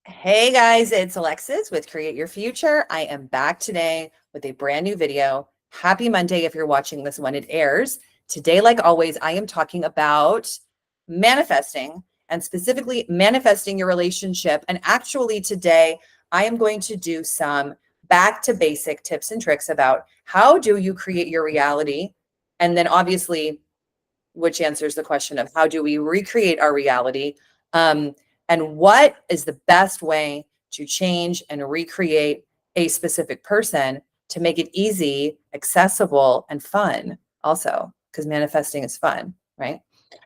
Hey guys, it's Alexis with Create Your Future. I am back today with a brand new video. Happy Monday if you're watching this when it airs. Today, like always, I am talking about manifesting and specifically manifesting your relationship. And actually today, I am going to do some back to basic tips and tricks about how do you create your reality? And then obviously, which answers the question of how do we recreate our reality? And what is the best way to change and recreate a specific person to make it easy, accessible, and fun also, because manifesting is fun, right?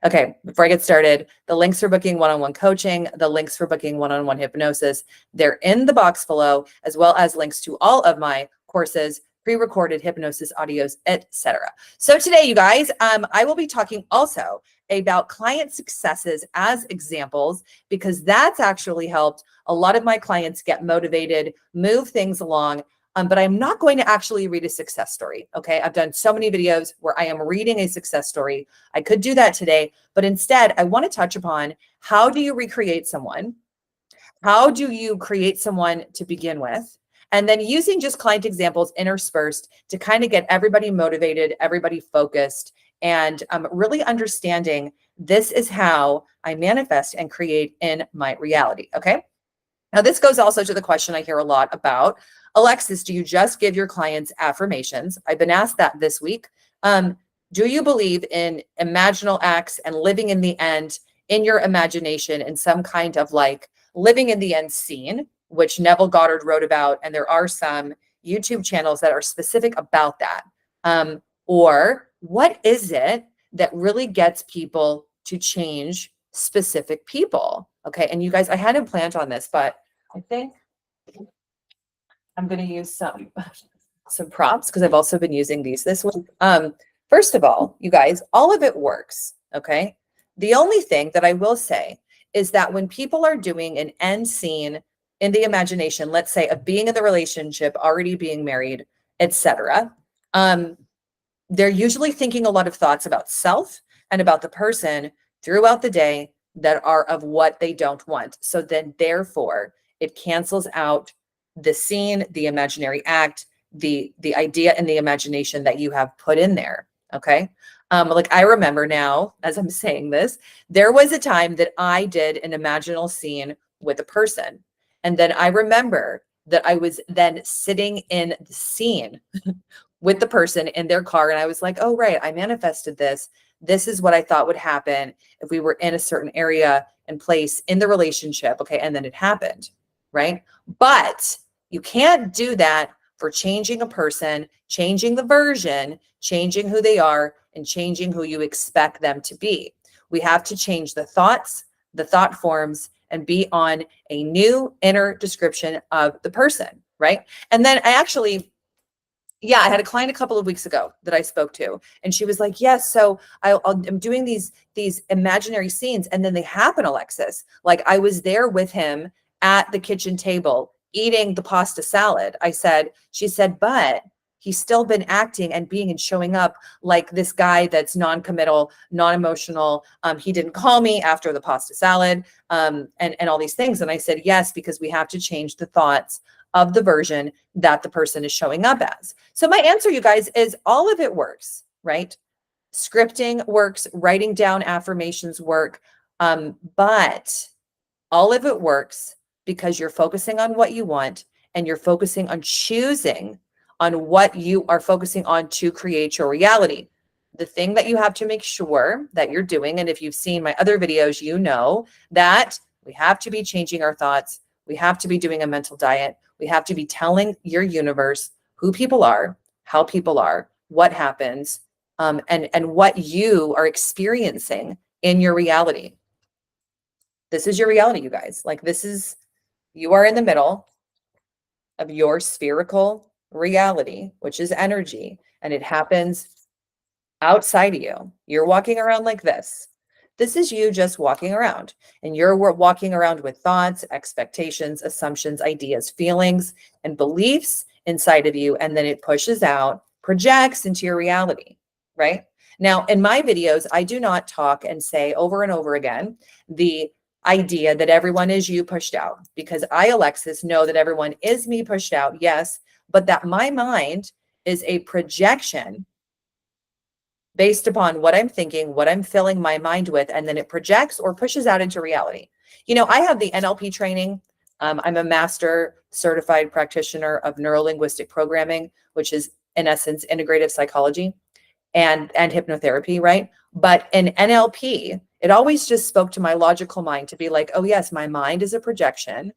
Okay, before I get started, the links for booking one-on-one coaching, the links for booking one-on-one hypnosis, they're in the box below, as well as links to all of my courses, pre-recorded hypnosis audios, etc. So today, you guys, I will be talking also about client successes as examples, because that's actually helped a lot of my clients get motivated, move things along. But I'm not going to actually read a success story. Okay. I've done so many videos where I am reading a success story. I could do that today, but instead I want to touch upon how do you recreate someone? How do you create someone to begin with? And then using just client examples interspersed to kind of get everybody motivated, everybody focused, and really understanding this is how I manifest and create in my reality. Okay. Now, this goes also to the question I hear a lot about, Alexis, do you just give your clients affirmations? I've been asked that this week. Do you believe in imaginal acts and living in the end in your imagination in some kind of like living in the end scene, which Neville Goddard wrote about, and there are some YouTube channels that are specific about that. Or what is it that really gets people to change specific people? Okay, and you guys, I hadn't planned on this, but I think I'm going to use some props because I've also been using these this week. First of all, you guys, all of it works. Okay, the only thing that I will say is that when people are doing an end scene in the imagination, let's say of being in the relationship, already being married, etc., they're usually thinking a lot of thoughts about self and about the person throughout the day that are of what they don't want. So then therefore it cancels out the scene, the imaginary act, the idea and the imagination that you have put in there. Okay. Like I remember now, as I'm saying this, there was a time that I did an imaginal scene with a person. And then I remember that I was then sitting in the scene with the person in their car. And I was like, oh, right, I manifested this. This is what I thought would happen if we were in a certain area and place in the relationship. Okay. And then it happened. Right. But you can't do that for changing a person, changing the version, changing who they are, and changing who you expect them to be. We have to change the thoughts, the thought forms, and be on a new inner description of the person. Right. And then I had a client a couple of weeks ago that I spoke to, and she was like, yes, so I'm doing these imaginary scenes, and then they happen, Alexis. Like I was there with him at the kitchen table eating the pasta salad. She said, but he's still been acting and being and showing up like this guy that's non-committal, non-emotional. He didn't call me after the pasta salad, and all these things. And I said, yes, because we have to change the thoughts of the version that the person is showing up as. So my answer, you guys, is all of it works, right? Scripting works, writing down affirmations work, but all of it works because you're focusing on what you want and you're focusing on choosing on what you are focusing on to create your reality. The thing that you have to make sure that you're doing, and if you've seen my other videos, you know that we have to be changing our thoughts. We have to be doing a mental diet. We have to be telling your universe who people are, how people are, what happens, and what you are experiencing in your reality. This is your reality, you guys. Like you are in the middle of your spherical reality, which is energy, and it happens outside of you. You're walking around like this. This is you just walking around, and you're walking around with thoughts, expectations, assumptions, ideas, feelings, and beliefs inside of you. And then it pushes out, projects into your reality, right? Now, in my videos, I do not talk and say over and over again, the idea that everyone is you pushed out, because I, Alexis, know that everyone is me pushed out, yes, but that my mind is a projection based upon what I'm thinking, what I'm filling my mind with, and then it projects or pushes out into reality. You know, I have the NLP training. I'm a master certified practitioner of neuro-linguistic programming, which is in essence integrative psychology and hypnotherapy, right? But in NLP, it always just spoke to my logical mind to be like, oh yes, my mind is a projection.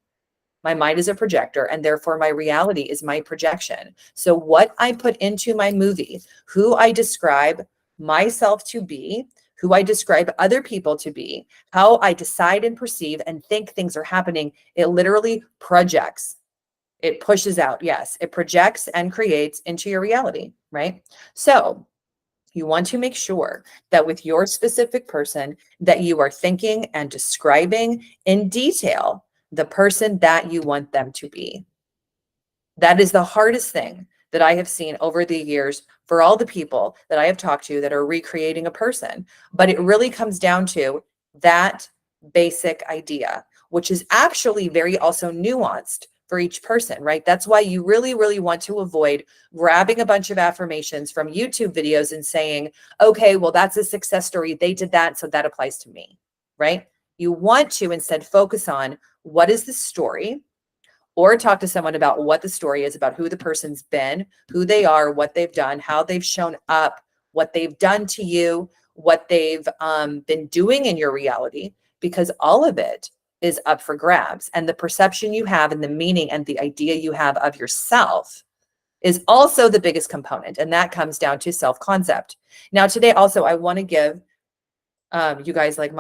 My mind is a projector, and therefore my reality is my projection. So what I put into my movie, who I describe myself to be, who I describe other people to be, how I decide and perceive and think things are happening, it literally projects. It pushes out. Yes, it projects and creates into your reality, right? So you want to make sure that with your specific person that you are thinking and describing in detail the person that you want them to be. That is the hardest thing that I have seen over the years for all the people that I have talked to that are recreating a person. But it really comes down to that basic idea, which is actually very also nuanced for each person, right? That's why you really, really want to avoid grabbing a bunch of affirmations from YouTube videos and saying, okay, well, that's a success story. They did that, so that applies to me, right? You want to instead focus on what is the story, or talk to someone about what the story is, about who the person's been, who they are, what they've done, how they've shown up, what they've done to you, what they've been doing in your reality, because all of it is up for grabs. And the perception you have and the meaning and the idea you have of yourself is also the biggest component. And that comes down to self-concept. Now, today also, I want to give you guys like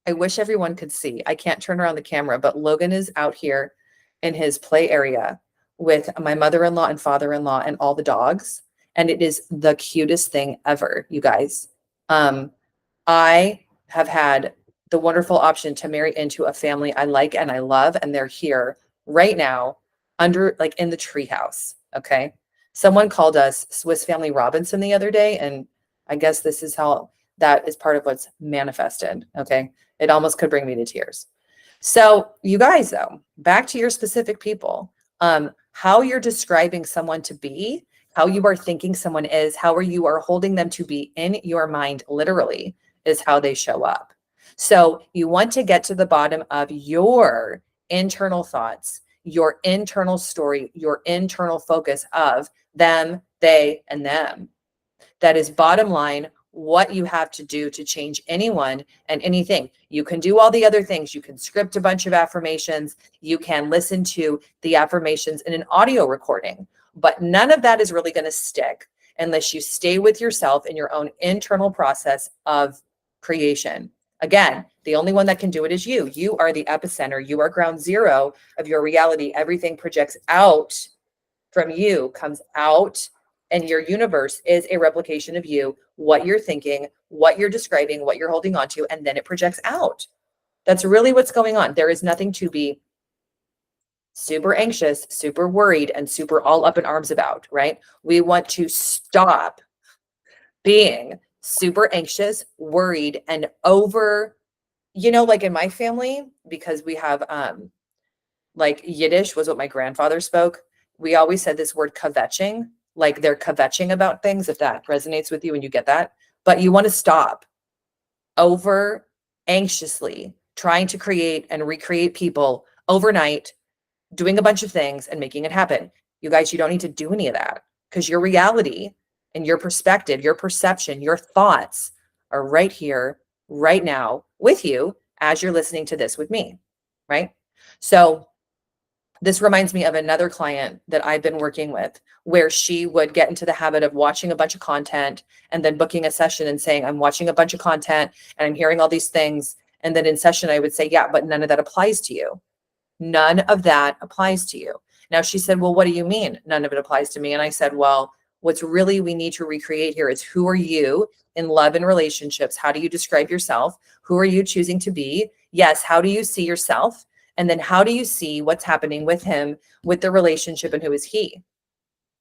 I wish everyone could see. I can't turn around the camera, but Logan is out here in his play area with my mother-in-law and father-in-law and all the dogs. And it is the cutest thing ever, you guys. I have had the wonderful option to marry into a family I like and I love, and they're here right now under, like, in the treehouse. Okay. Someone called us Swiss Family Robinson the other day, and I guess this is how that is part of what's manifested. Okay. It almost could bring me to tears. So you guys, though, back to your specific people, how you're describing someone to be, how you are thinking someone is, how you are holding them to be in your mind, literally, is how they show up. So you want to get to the bottom of your internal thoughts, your internal story, your internal focus of them, they, and them. That is bottom line, what you have to do to change anyone and anything. You can do all the other things. You can script a bunch of affirmations. You can listen to the affirmations in an audio recording, but none of that is really going to stick unless you stay with yourself in your own internal process of creation. Again, the only one that can do it is you. You are the epicenter. You are ground zero of your reality. Everything projects out from you, comes out, and your universe is a replication of you, what you're thinking, what you're describing, what you're holding on to, and then it projects out. That's really what's going on. There is nothing to be super anxious, super worried, and super all up in arms about, right? We want to stop being super anxious, worried, and over, like in my family, because we have like Yiddish was what my grandfather spoke. We always said this word kvetching, like they're kvetching about things, if that resonates with you and you get that. But you want to stop over anxiously trying to create and recreate people overnight, doing a bunch of things and making it happen. You guys, you don't need to do any of that, because your reality and your perspective, your perception, your thoughts are right here, right now with you as you're listening to this with me, right? So this reminds me of another client that I've been working with, where she would get into the habit of watching a bunch of content and then booking a session and saying, I'm watching a bunch of content and I'm hearing all these things. And then in session, I would say, yeah, but none of that applies to you. None of that applies to you. Now she said, well, what do you mean none of it applies to me? And I said, well, what's really we need to recreate here is, who are you in love and relationships? How do you describe yourself? Who are you choosing to be? Yes. How do you see yourself? And then how do you see what's happening with him, with the relationship, and who is he,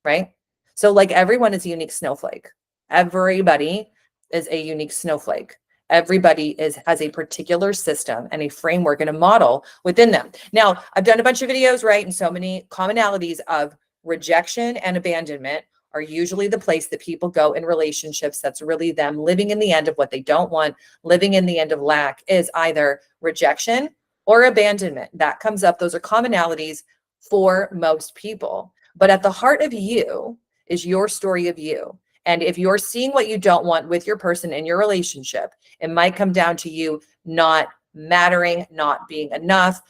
right? So like everyone is a unique snowflake. Everybody is a unique snowflake. Everybody has a particular system and a framework and a model within them. Now, I've done a bunch of videos, right? And so many commonalities of rejection and abandonment are usually the place that people go in relationships. That's really them living in the end of what they don't want, living in the end of lack, is either rejection or abandonment. That comes up. Those are commonalities for most people. But at the heart of you is your story of you. And if you're seeing what you don't want with your person in your relationship, it might come down to you not mattering, not being enough,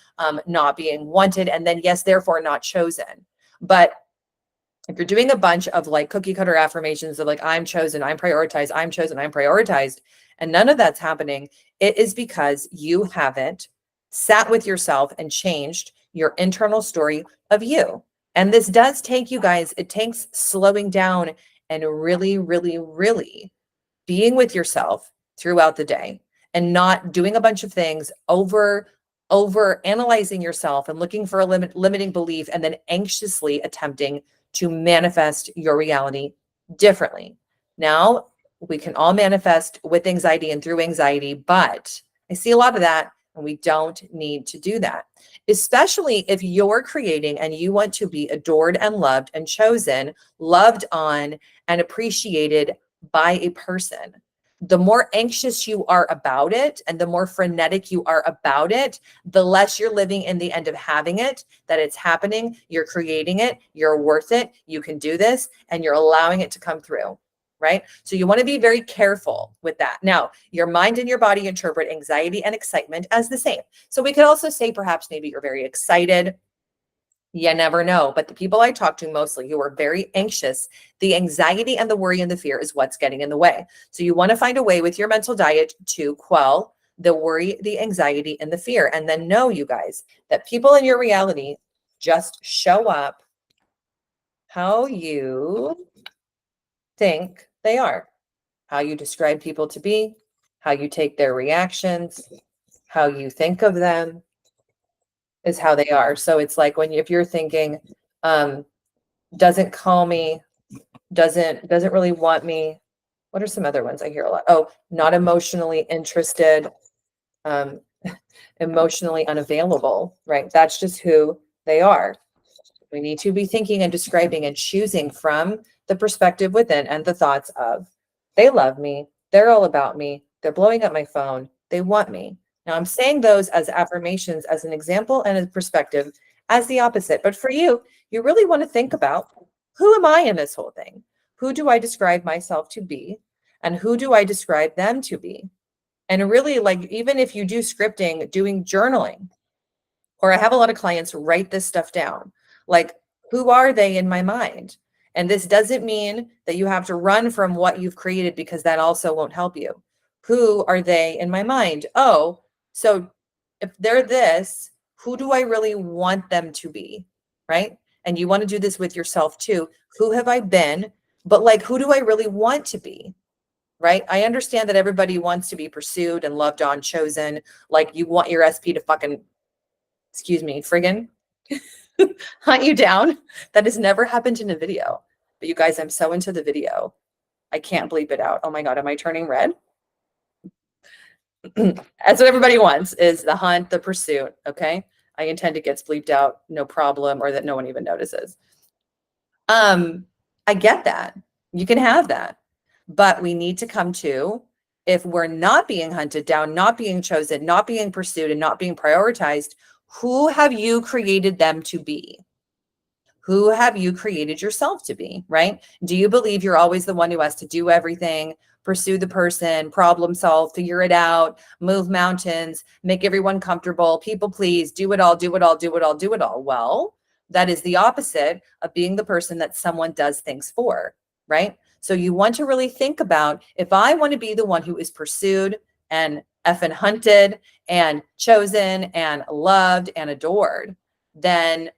not being wanted, and then yes, therefore not chosen. But if you're doing a bunch of like cookie cutter affirmations of like, I'm chosen, I'm prioritized, I'm chosen, I'm prioritized, and none of that's happening, it is because you haven't sat with yourself and changed your internal story of you. And this does take, you guys, it takes slowing down and really, really, really being with yourself throughout the day and not doing a bunch of things over analyzing yourself and looking for a limiting belief and then anxiously attempting to manifest your reality differently. Now, we can all manifest with anxiety and through anxiety, but I see a lot of that and we don't need to do that, especially if you're creating and you want to be adored and loved and chosen, loved on and appreciated by a person. The more anxious you are about it and the more frenetic you are about it, the less you're living in the end of having it, that it's happening, you're creating it, you're worth it, you can do this, and you're allowing it to come through, right? So you want to be very careful with that. Now, your mind and your body interpret anxiety and excitement as the same. So we could also say perhaps maybe you're very excited. You never know. But the people I talk to mostly who are very anxious, the anxiety and the worry and the fear is what's getting in the way. So you want to find a way with your mental diet to quell the worry, the anxiety, and the fear. And then know, you guys, that people in your reality just show up how you think they are, how you describe people to be, how you take their reactions, how you think of them is how they are. So it's like if you're thinking, doesn't call me, doesn't really want me. What are some other ones I hear a lot? Oh, not emotionally interested, emotionally unavailable, right? That's just who they are. We need to be thinking and describing and choosing from the perspective within and the thoughts of, they love me, they're all about me, they're blowing up my phone, they want me. Now I'm saying those as affirmations, as an example and a perspective as the opposite. But for you, you really want to think about, who am I in this whole thing? Who do I describe myself to be? And who do I describe them to be? And really, like, even if you do scripting, doing journaling, or I have a lot of clients write this stuff down, like, who are they in my mind? And this doesn't mean that you have to run from what you've created, because that also won't help you. Who are they in my mind? Oh, so if they're this, who do I really want them to be? Right? And you want to do this with yourself too. Who have I been? But like, who do I really want to be? Right? I understand that everybody wants to be pursued and loved on, chosen. Like, you want your SP to fucking, excuse me, friggin' hunt you down. That has never happened in a video. But you guys, I'm so into the video. I can't bleep it out. Oh my God, am I turning red? That's what everybody wants, is the hunt, the pursuit. Okay. I intend it gets bleeped out, no problem, or that no one even notices. I get that. You can have that. But we need to come to, if we're not being hunted down, not being chosen, not being pursued, and not being prioritized, who have you created them to be? Who have you created yourself to be, right? Do you believe you're always the one who has to do everything, pursue the person, problem solve, figure it out, move mountains, make everyone comfortable, people please, do it all, do it all, do it all, do it all? Well, that is the opposite of being the person that someone does things for, right? So you want to really think about, if I want to be the one who is pursued and effing hunted and chosen and loved and adored, then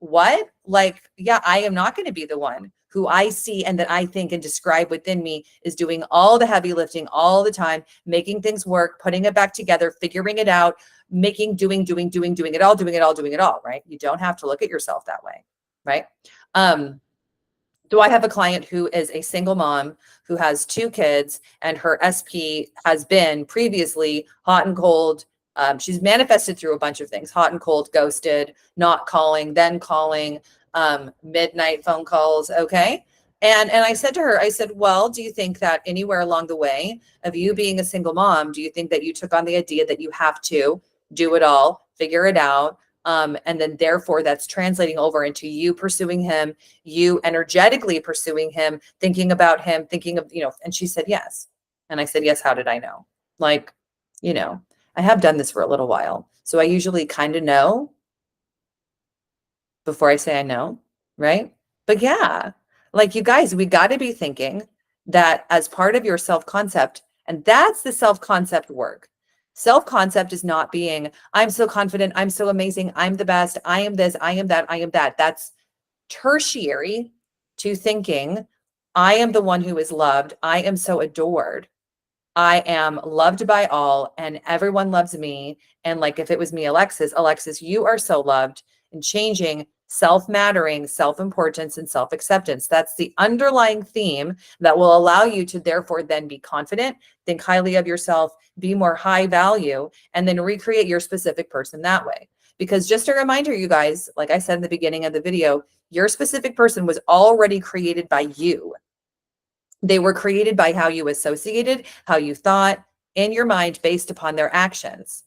what? Like, yeah, I am not going to be the one who I see and that I think and describe within me is doing all the heavy lifting all the time, making things work, putting it back together, figuring it out, doing it all, right? You don't have to look at yourself that way, right? Do I have a client who is a single mom who has 2 kids, and her SP has been previously hot and cold. She's manifested through a bunch of things: hot and cold, ghosted, not calling, then calling, midnight phone calls. Okay. And I said to her, I said, well, do you think that anywhere along the way of you being a single mom, do you think that you took on the idea that you have to do it all, figure it out? And then therefore that's translating over into you pursuing him, you energetically pursuing him, thinking about him, thinking of, and she said, yes. And I said, yes. How did I know? Like, I have done this for a little while. So I usually kind of know before I say I know, right? But yeah, like you guys, we got to be thinking that as part of your self-concept, and that's the self-concept work. Self-concept is not being, I'm so confident, I'm so amazing, I'm the best, I am this, I am that, I am that. That's tertiary to thinking, I am the one who is loved, I am so adored, I am loved by all, and everyone loves me. And like if it was me, Alexis, you are so loved, and changing self-mattering, self-importance, and self-acceptance. That's the underlying theme that will allow you to therefore then be confident, think highly of yourself, be more high value, and then recreate your specific person that way. Because just a reminder, you guys, like I said in the beginning of the video, your specific person was already created by you. They were created by how you associated, how you thought in your mind based upon their actions.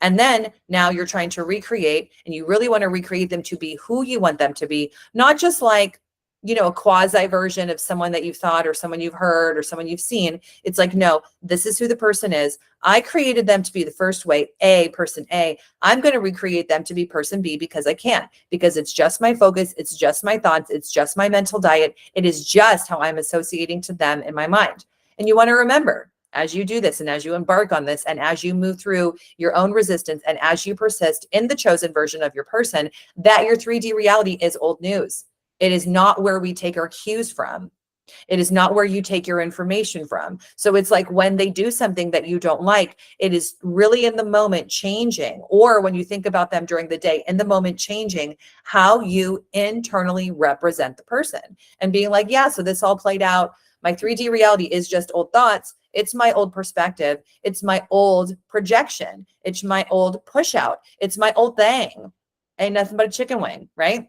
And then now you're trying to recreate, and you really want to recreate them to be who you want them to be, not just like, a quasi version of someone that you thought or someone you've heard or someone you've seen. It's like, no, this is who the person is. I created them to be the first way, person A. I'm going to recreate them to be person B because I can, because it's just my focus. It's just my thoughts. It's just my mental diet. It is just how I'm associating to them in my mind. And you want to remember, as you do this and as you embark on this and as you move through your own resistance and as you persist in the chosen version of your person, that your 3D reality is old news. It is not where we take our cues from. It is not where you take your information from. So it's like when they do something that you don't like, it is really in the moment changing. Or when you think about them during the day, in the moment changing how you internally represent the person and being like, yeah, so this all played out. My 3D reality is just old thoughts. It's my old perspective. It's my old projection. It's my old push out. It's my old thing. Ain't nothing but a chicken wing, right?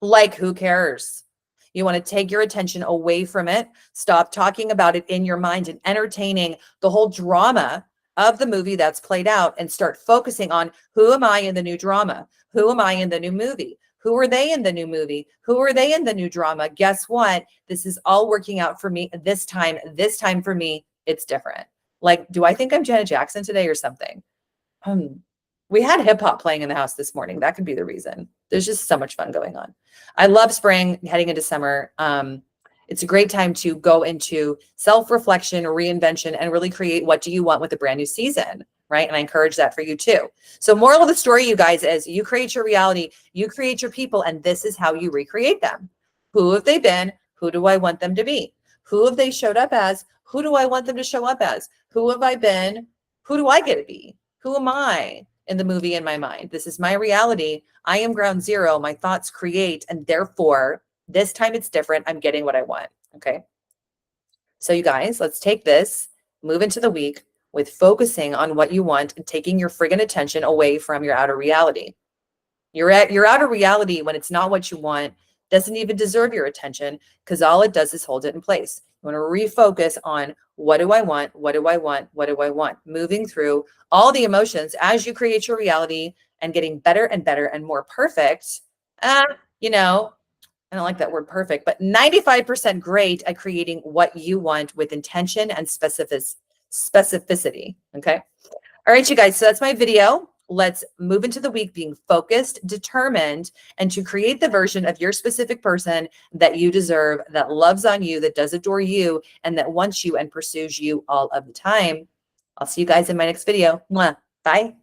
Like, who cares? You want to take your attention away from it. Stop talking about it in your mind and entertaining the whole drama of the movie that's played out, and start focusing on, who am I in the new drama? Who am I in the new movie? Who are they in the new movie? Who are they in the new drama? Guess what? This is all working out for me this time. This time for me, it's different. Like, do I think I'm Janet Jackson today or something? We had hip hop playing in the house this morning. That could be the reason. There's just so much fun going on. I love spring, heading into summer. It's a great time to go into self-reflection, reinvention, and really create what do you want with a brand new season, right? And I encourage that for you too. So moral of the story, you guys, is you create your reality, you create your people, and this is how you recreate them. Who have they been? Who do I want them to be? Who have they showed up as? Who do I want them to show up as? Who have I been? Who do I get to be? Who am I in the movie in my mind? This is my reality. I am ground zero. My thoughts create, and therefore this time it's different. I'm getting what I want. Okay. So you guys, let's take this, move into the week with focusing on what you want and taking your friggin' attention away from your outer reality. Your outer reality, when it's not what you want, doesn't even deserve your attention, because all it does is hold it in place. You want to refocus on, what do I want? What do I want? What do I want? Moving through all the emotions as you create your reality and getting better and better and more perfect. I don't like that word perfect, but 95% great at creating what you want with intention and specificity. Okay. All right, you guys. So that's my video. Let's move into the week being focused, determined, and to create the version of your specific person that you deserve, that loves on you, that does adore you, and that wants you and pursues you all of the time. I'll see you guys in my next video. Mwah. Bye.